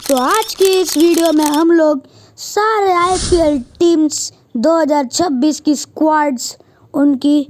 तो आज की इस वीडियो में हम लोग सारे आईपीएल टीम्स 2026 की स्क्वाड्स उनकी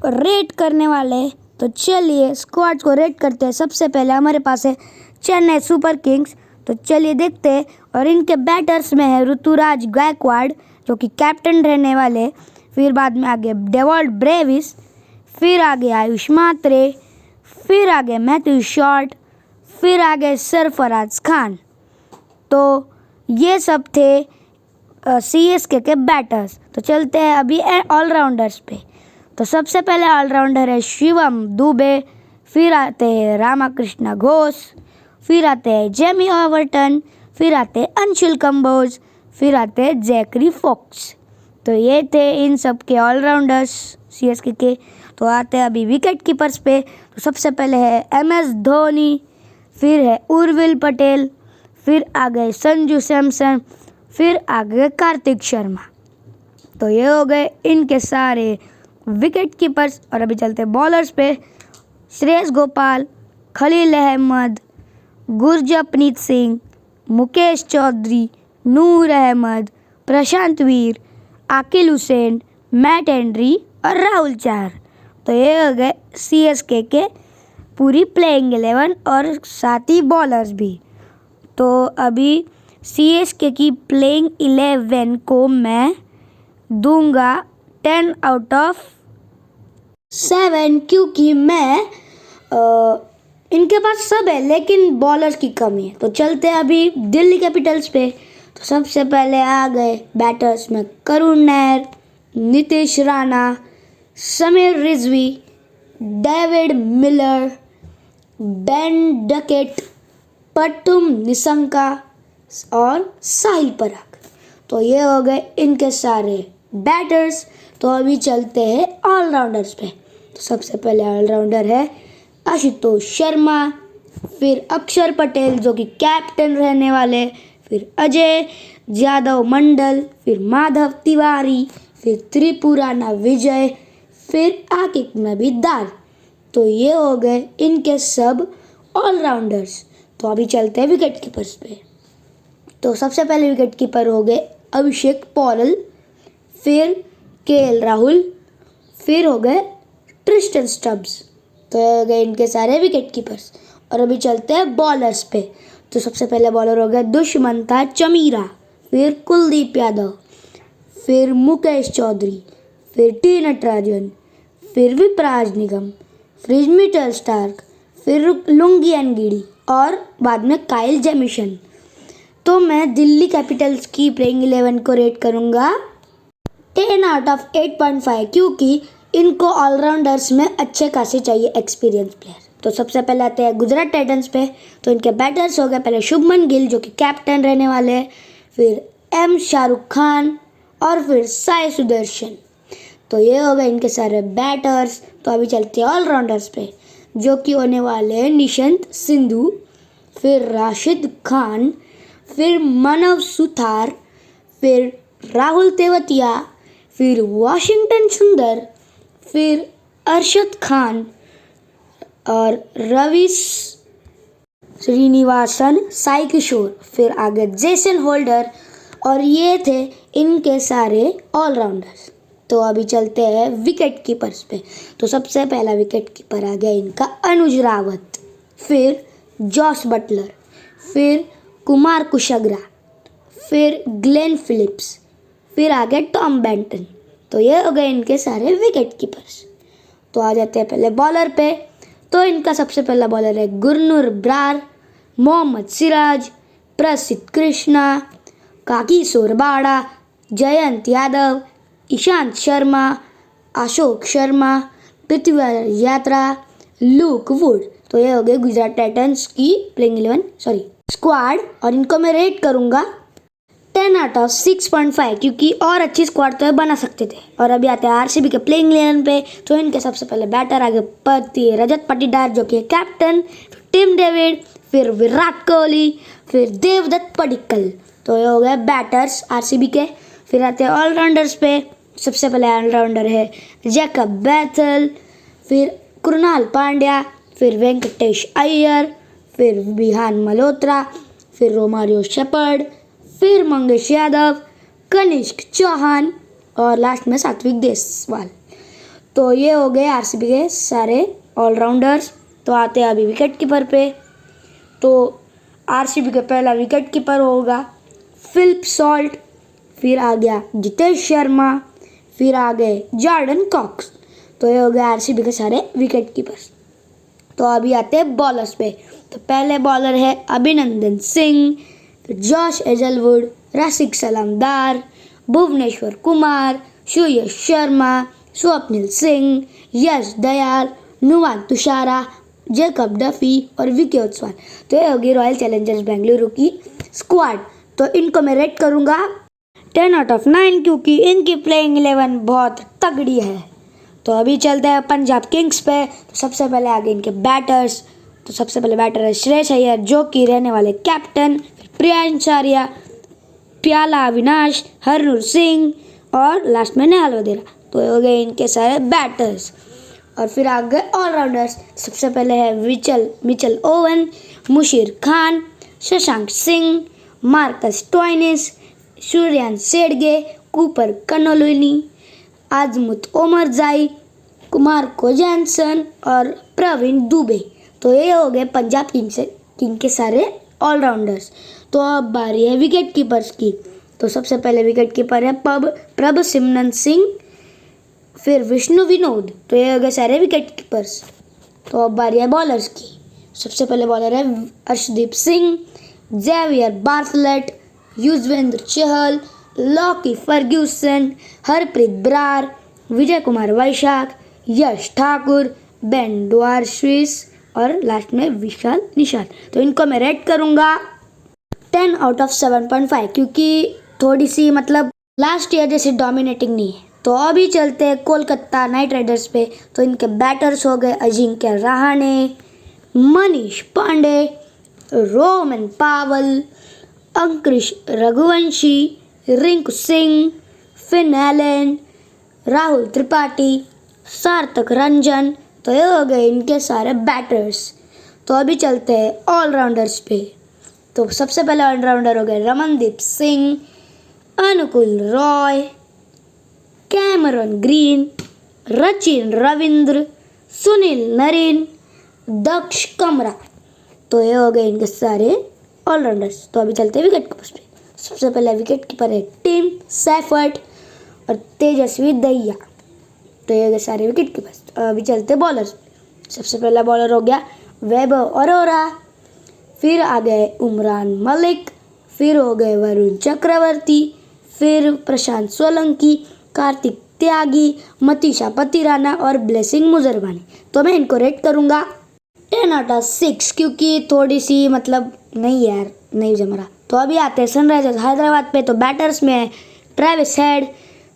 रेट करने वाले हैं। तो चलिए स्क्वाड्स को रेट करते हैं। सबसे पहले हमारे पास है चेन्नई सुपर किंग्स। तो चलिए देखते हैं। और इनके बैटर्स में है ऋतुराज गायकवाड़ जो कि कैप्टन रहने वाले। फिर बाद में आगे डेवॉल्ट ब्रेविस, फिर आगे आयुष मात्रे, फिर आगे मैथ्यू शॉर्ट, फिर आगे सरफराज खान। तो ये सब थे सीएसके के बैटर्स। तो चलते हैं अभी ऑलराउंडर्स पे। तो सबसे पहले ऑलराउंडर है शिवम दुबे, फिर आते हैं रामाकृष्ण घोष, फिर आते हैं जेमी ओवर्टन, फिर आते हैं अंशुल कंबोज, फिर आते हैं जैकरी फॉक्स। तो ये थे इन सब के ऑलराउंडर्स सीएसके के। तो आते हैं अभी विकेट कीपर्स पे। तो सबसे पहले है एमएस धोनी, फिर है उर्विल पटेल, फिर आ गए संजू सैमसन, फिर आ गए कार्तिक शर्मा। तो ये हो गए इनके सारे विकेट कीपर्स। और अभी चलते हैं बॉलर्स पे। श्रेयस गोपाल, खलील अहमद, गुरजप्रीत सिंह, मुकेश चौधरी, नूर अहमद, प्रशांत वीर, आकिल हुसैन, मैट हेनरी और राहुल चहर। तो ये हो गए सीएसके के पूरी प्लेइंग 11 और साथ ही बॉलर्स भी। तो अभी सीएसके की प्लेइंग 11 को मैं दूंगा 10 आउट ऑफ 7 क्योंकि मैं इनके पास सब है लेकिन बॉलर्स की कमी है। तो चलते हैं अभी दिल्ली कैपिटल्स पे। तो सबसे पहले आ गए बैटर्स में Karun Nair, Nitish Rana, Sameer Rizvi, David Miller, Ben Duckett, Pathum Nissanka और साहिल पराग। तो ये हो गए इनके सारे बैटर्स। तो अभी चलते हैं ऑलराउंडर्स पे। तो सबसे पहले ऑलराउंडर है आशुतोष शर्मा, फिर अक्षर पटेल जो कि कैप्टन रहने वाले, फिर अजय यादव मंडल, फिर माधव तिवारी, फिर त्रिपुराना विजय, फिर आकिब नबीदार। तो ये हो गए इनके सब ऑलराउंडर्स। तो अभी चलते हैं विकेट कीपर्स पे। तो सबसे पहले विकेट कीपर हो गए अभिषेक पॉरल, फिर केएल राहुल, फिर हो गए ट्रिस्टन स्टब्स। तो ये हो गए इनके सारे विकेट कीपर्स। और अभी चलते हैं बॉलर्स पे। तो सबसे पहले बॉलर हो गए दुष्मंता चमीरा, फिर कुलदीप यादव, फिर मुकेश चौधरी, फिर टी नटराजन, फिर विपराज निगम, फिर मिचेल स्टार्क, फिर लुंगी एनगिडी और बाद में काइल जेमिसन। तो मैं दिल्ली कैपिटल्स की प्लेइंग 11 को रेट करूँगा 10 आउट ऑफ 8.5 क्योंकि इनको ऑलराउंडर्स में अच्छे खासे चाहिए एक्सपीरियंस प्लेयर। तो सबसे पहले आते हैं गुजरात टाइटंस पे। तो इनके बैटर्स हो गए पहले शुभमन गिल जो कि कैप्टन रहने वाले हैं, फिर एम शाहरुख खान और फिर साई सुदर्शन। तो ये हो गए इनके सारे बैटर्स। तो अभी चलते हैं ऑलराउंडर्स पे जो कि होने वाले हैं निशंत सिंधु, फिर राशिद खान, फिर मनव सुथार, फिर राहुल तेवतिया, फिर वाशिंगटन सुंदर, फिर अरशद खान और रवि श्रीनिवासन साई किशोर, फिर आगे जेसन होल्डर। और ये थे इनके सारे ऑलराउंडर्स। तो अभी चलते हैं विकेट कीपर्स पे। तो सबसे पहला विकेट कीपर आ गया इनका अनुज रावत, फिर जॉस बटलर, फिर कुमार कुशगरा, फिर ग्लेन फिलिप्स, फिर आ गए टॉम बेंटन। तो ये हो गए इनके सारे विकेट कीपर्स। तो आ जाते हैं पहले बॉलर पे। तो इनका सबसे पहला बॉलर है गुरनूर ब्रार, मोहम्मद सिराज, प्रसिद्ध कृष्णा, कागिसोर बाड़ा, जयंत यादव, ईशांत शर्मा, अशोक शर्मा, पृथ्वी यात्रा, लूक वुड। तो ये हो गए गुजरात टाइटंस की प्लेइंग 11 स्क्वाड। और इनको मैं रेट करूँगा 10 आउट ऑफ 6.5 क्योंकि और अच्छी स्क्वाड तो बना सकते थे। और अभी आते हैं आरसीबी के प्लेइंग 11 पे। तो इनके सबसे पहले बैटर आगे रजत पाटीदार जो कि कैप्टन, फिर टिम डेविड, फिर विराट कोहली, फिर देवदत्त पडिक्कल। तो ये हो गए बैटर्स आरसीबी के। फिर आते हैं ऑलराउंडर्स पे। सबसे पहले ऑलराउंडर है जैकब बैथल, फिर कृणाल पांड्या, फिर वेंकटेश अय्यर, फिर विहान मल्होत्रा, फिर रोमारियो शेपर्ड, फिर मंगेश यादव, कनिष्क चौहान और लास्ट में सात्विक देसवाल। तो ये हो गए आरसीबी के सारे ऑलराउंडर्स। तो आते हैं अभी विकेट कीपर पे। तो आरसीबी का पहला विकेट कीपर होगा फिलिप सॉल्ट, फिर आ गया जितेश शर्मा, फिर आ गए जॉर्डन कॉक्स। तो ये हो गए आरसीबी के सारे विकेट कीपर्स। तो अभी आते हैं बॉलर्स पे। तो पहले बॉलर है अभिनंदन सिंह, फिर जॉश हेजलवुड, रसिक सलामदार, भुवनेश्वर कुमार, सुयश शर्मा, स्वप्निल सिंह, यश दयाल, नुवान तुषारा, जेकब डफी और विकी ओसवाल। तो ये होगी रॉयल चैलेंजर्स बेंगलुरु की स्क्वाड। तो इनको मैं रेट करूँगा 10/9 क्योंकि इनकी प्लेइंग 11 बहुत तगड़ी है। तो अभी चलते हैं पंजाब किंग्स पे। तो सबसे पहले आगे इनके बैटर्स। तो सबसे पहले बैटर है श्रेयस अय्यर जो कि रहने वाले कैप्टन, फिर प्रियांश आर्या, प्याला अविनाश, हरनूर सिंह और लास्ट में नेहाल वधेरा। तो ये हो गए इनके सारे बैटर्स। और फिर आ गए ऑलराउंडर्स। सबसे पहले है Mitchell Owen, Musheer Khan, Shashank Singh, Marcus Stoinis, Suryansh Shedge, Cooper Connolly, Azmatullah Omarzai, कुमार कोजैनसन और प्रवीण दुबे। तो ये हो गए पंजाब किंग के सारे ऑलराउंडर्स। तो अब बारी है विकेट कीपर्स की। तो सबसे पहले विकेट कीपर है प्रभ सिमरन सिंह, फिर विष्णु विनोद। तो ये हो गए सारे विकेट कीपर्स। तो अब बारी है बॉलर्स की। सबसे पहले बॉलर है Arshdeep Singh, Xavier बार्थलेट, Yuzvendra Chahal, Lockie Ferguson, Harpreet Brar, Vijay Kumar वैशाख, यश ठाकुर, बेन डुआर्शिस और लास्ट में विशाल निषाद। तो इनको मैं रेट करूँगा 10/7.5 क्योंकि थोड़ी सी मतलब लास्ट ईयर जैसे डोमिनेटिंग नहीं है। तो अभी चलते हैं कोलकाता नाइट राइडर्स पे। तो इनके बैटर्स हो गए अजिंक्य रहाणे, मनीष पांडे, रोमन पावल, अंकुश रघुवंशी, रिंकू सिंह, फिन एलन, राहुल त्रिपाठी, सार्थक रंजन। तो ये हो गए इनके सारे बैटर्स। तो अभी चलते हैं ऑलराउंडर्स पे। तो सबसे पहले ऑलराउंडर हो गए Ramandeep Singh, Anukul Roy, Cameron Green, Rachin Ravindra, Sunil Narine, Daksh Kamra. तो ये हो गए इनके सारे ऑलराउंडर्स। तो अभी चलते हैं विकेट कीपर्स पे। सबसे पहले विकेट कीपर है टिम सैफर्ट और तेजस्वी दहिया। तो ये हो गए सारे विकेट कीपर्स। अभी चलते हैं बॉलर्स। सबसे पहला बॉलर हो गया वैभव अरोरा, फिर आ गए उमरान मलिक, फिर हो गए वरुण चक्रवर्ती, फिर प्रशांत सोलंकी, कार्तिक त्यागी, मतीशा पतिराना और ब्लेसिंग मुजरबानी। तो मैं इनको रेट करूँगा 10/6 क्योंकि थोड़ी सी मतलब नहीं यार नहीं जम रहा। तो अभी आते हैं सनराइजर्स हैदराबाद पे। तो बैटर्स में है ट्रेविस हेड,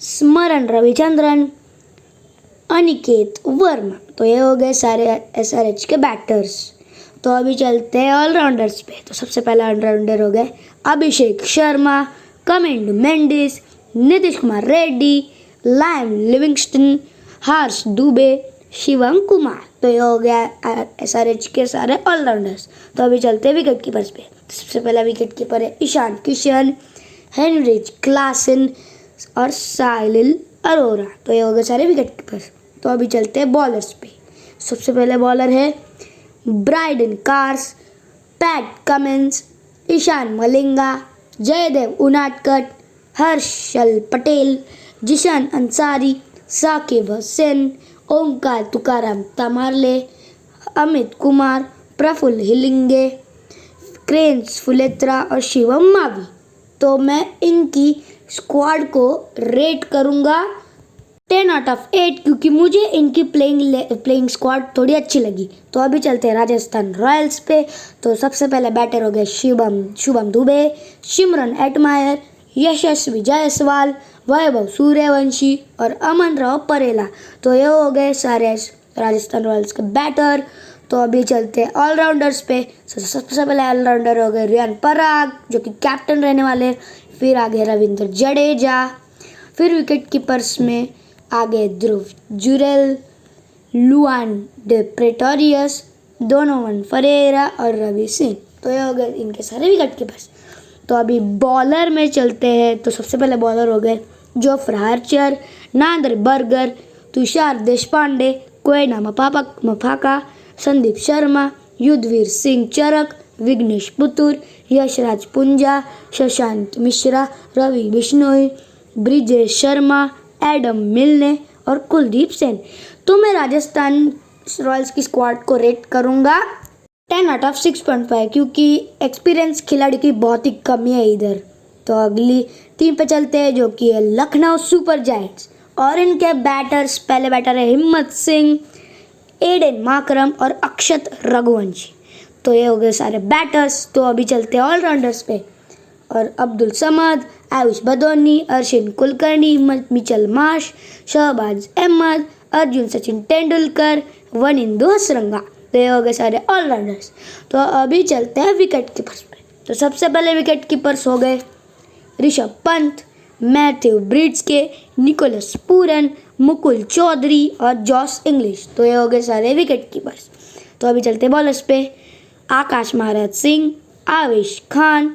स्मरण रविचंद्रन, अनिकेत वर्मा। तो ये हो गए सारे एसआरएच के बैटर्स। तो अभी चलते हैं ऑलराउंडर्स पे। तो सबसे पहला ऑलराउंडर हो गए अभिषेक शर्मा, कमिंड मेंडिस, नीतीश कुमार रेड्डी, लायम लिविंगस्टन, हर्ष दुबे, शिवम कुमार। तो ये हो गया एसआरएच के सारे ऑलराउंडर्स। तो अभी चलते हैं विकेट कीपर्स पे। सबसे पहला विकेट कीपर है ईशान किशन, हेनरिच क्लासन और साइलिल अरोरा। तो ये हो गए सारे विकेट कीपर्स। तो अभी चलते हैं बॉलर्स पे। सबसे पहले बॉलर है Brydon Carse, Pat Cummins, Eshan Malinga, Jaydev Unadkat, Harshal Patel, Zeeshan Ansari, Saqib Hussain, Onkar Tukaram Tarmale, Amit Kumar, Praful हिलिंगे, क्रेन्स फुलेत्रा और शिवम मावी। तो मैं इनकी स्क्वाड को रेट करूँगा 10/8 क्योंकि मुझे इनकी प्लेइंग स्क्वाड थोड़ी अच्छी लगी। तो अभी चलते हैं राजस्थान रॉयल्स पे। तो सबसे पहले बैटर हो गए शुभम दुबे, सिमरन एटमायर, यशस्वी जायसवाल, वैभव सूर्यवंशी और अमन राव परेला। तो ये हो गए सारे राजस्थान रॉयल्स के बैटर। तो अभी चलते हैं ऑलराउंडर्स पे। सबसे पहले ऑलराउंडर हो गए रियान पराग जो कि कैप्टन रहने वाले, फिर आ गए रविंद्र जडेजा, फिर विकेट कीपर्स में आ गए Dhruv Jurel, Lhuan de Pretorius, Donovan Ferreira और रवि सिंह। तो ये हो गए इनके सारे विकेट कीपर्स। तो अभी बॉलर में चलते हैं। तो सबसे पहले बॉलर हो गए Jofra Archer, Nandre Burger, Tushar Deshpande, Kwena Maphaka, Sandeep Sharma, Yudhvir Singh Charak, Vignesh Puthur, Yashraj Punja, Shashank Mishra, Ravi Bishnoi, Brijesh Sharma, Adam Milne और कुलदीप सेन। तो मैं राजस्थान रॉयल्स की स्क्वाड को रेट करूँगा 10/6.5 क्योंकि एक्सपीरियंस खिलाड़ी की बहुत ही कमी है इधर। तो अगली टीम पे चलते हैं जो कि है लखनऊ सुपर जायंट्स और इनके बैटर्स, पहले बैटर है हिम्मत सिंह, एडन माकरम और अक्षत रघुवंशी। तो ये हो गए सारे बैटर्स। तो अभी चलते हैं ऑलराउंडर्स पे और अब्दुल समद, आयुष बदौनी, अर्शिन कुलकर्णी, मिचल मार्श, शहबाज अहमद, अर्जुन सचिन तेंदुलकर, वनिंदु हसरंगा। तो ये हो गए सारे ऑलराउंडर्स। तो अभी चलते हैं विकेट कीपर्स पे। तो सबसे पहले विकेट कीपर्स हो गए Rishabh Pant, Matthew Breetzke, Nicholas Pooran, Mukul Choudhary और जॉस इंग्लिश। तो ये हो गए सारे विकेट कीपर्स। तो अभी चलते हैं बॉलर्स पे। आकाश महाराज सिंह, आवेश खान,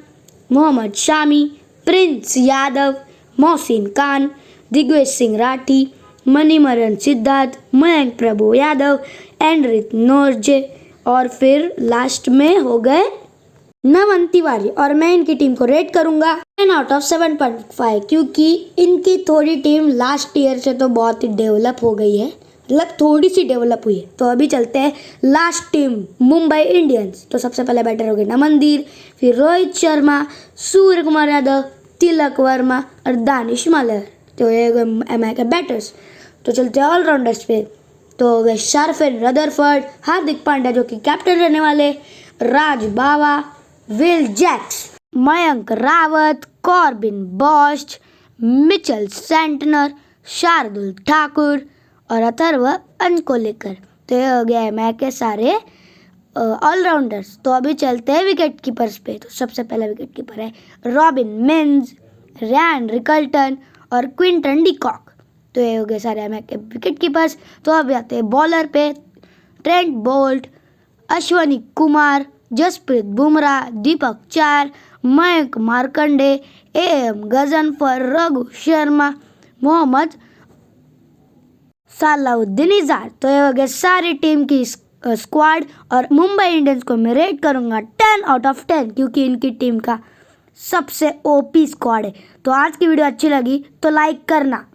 मोहम्मद शामी, प्रिंस यादव, मोहसिन खान, दिग्विजय सिंह राठी, मणिमरन सिद्धार्थ, मयंक प्रभु यादव, एंड्रिक नोर्जे और फिर लास्ट में हो गए नमन तिवारी। और मैं इनकी टीम को रेट करूंगा 10/7.5 क्योंकि इनकी थोड़ी टीम लास्ट ईयर से तो बहुत ही डेवलप हो गई है, मतलब थोड़ी सी डेवलप हुई है। तो अभी चलते हैं लास्ट टीम मुंबई इंडियंस। तो सबसे पहले बैटर हो गए नमनदीर, फिर रोहित शर्मा, सूर्य कुमार यादव, तिलक वर्मा और दानिश मालर। तो ये एमआई के बैटर्स। तो चलते हैं ऑलराउंडर्स पे। तो वे शार्फेन रदरफर्ड, हार्दिक पांड्या जो कि कैप्टन रहने वाले, Raj Bawa, Will Jacks, Mayank Rawat, Corbin Bosch, Mitchell Santner, Shardul Thakur और अथर्व अंकोलेकर। तो ये हो गया है मैं के सारे ऑलराउंडर्स। तो अभी चलते हैं विकेट कीपर्स पे। तो सबसे पहला विकेट कीपर है रॉबिन मिन्स, रैन रिकल्टन और क्विंटन डिकॉक। तो ये हो गए सारे एमआई के विकेट कीपर्स। तो अब आते हैं बॉलर पे। ट्रेंट बोल्ट, अश्वनी कुमार, जसप्रीत बुमराह, दीपक चार, मयंक मार्कंडे, एएम गजनफर, रघु शर्मा, मोहम्मद सलाउद्दीन इज़ार। तो ये हो गए सारी टीम की स्क्वाड और मुंबई इंडियंस को मैं रेट करूँगा 10/10 क्योंकि इनकी टीम का सबसे ओपी स्क्वाड है। तो आज की वीडियो अच्छी लगी तो लाइक करना।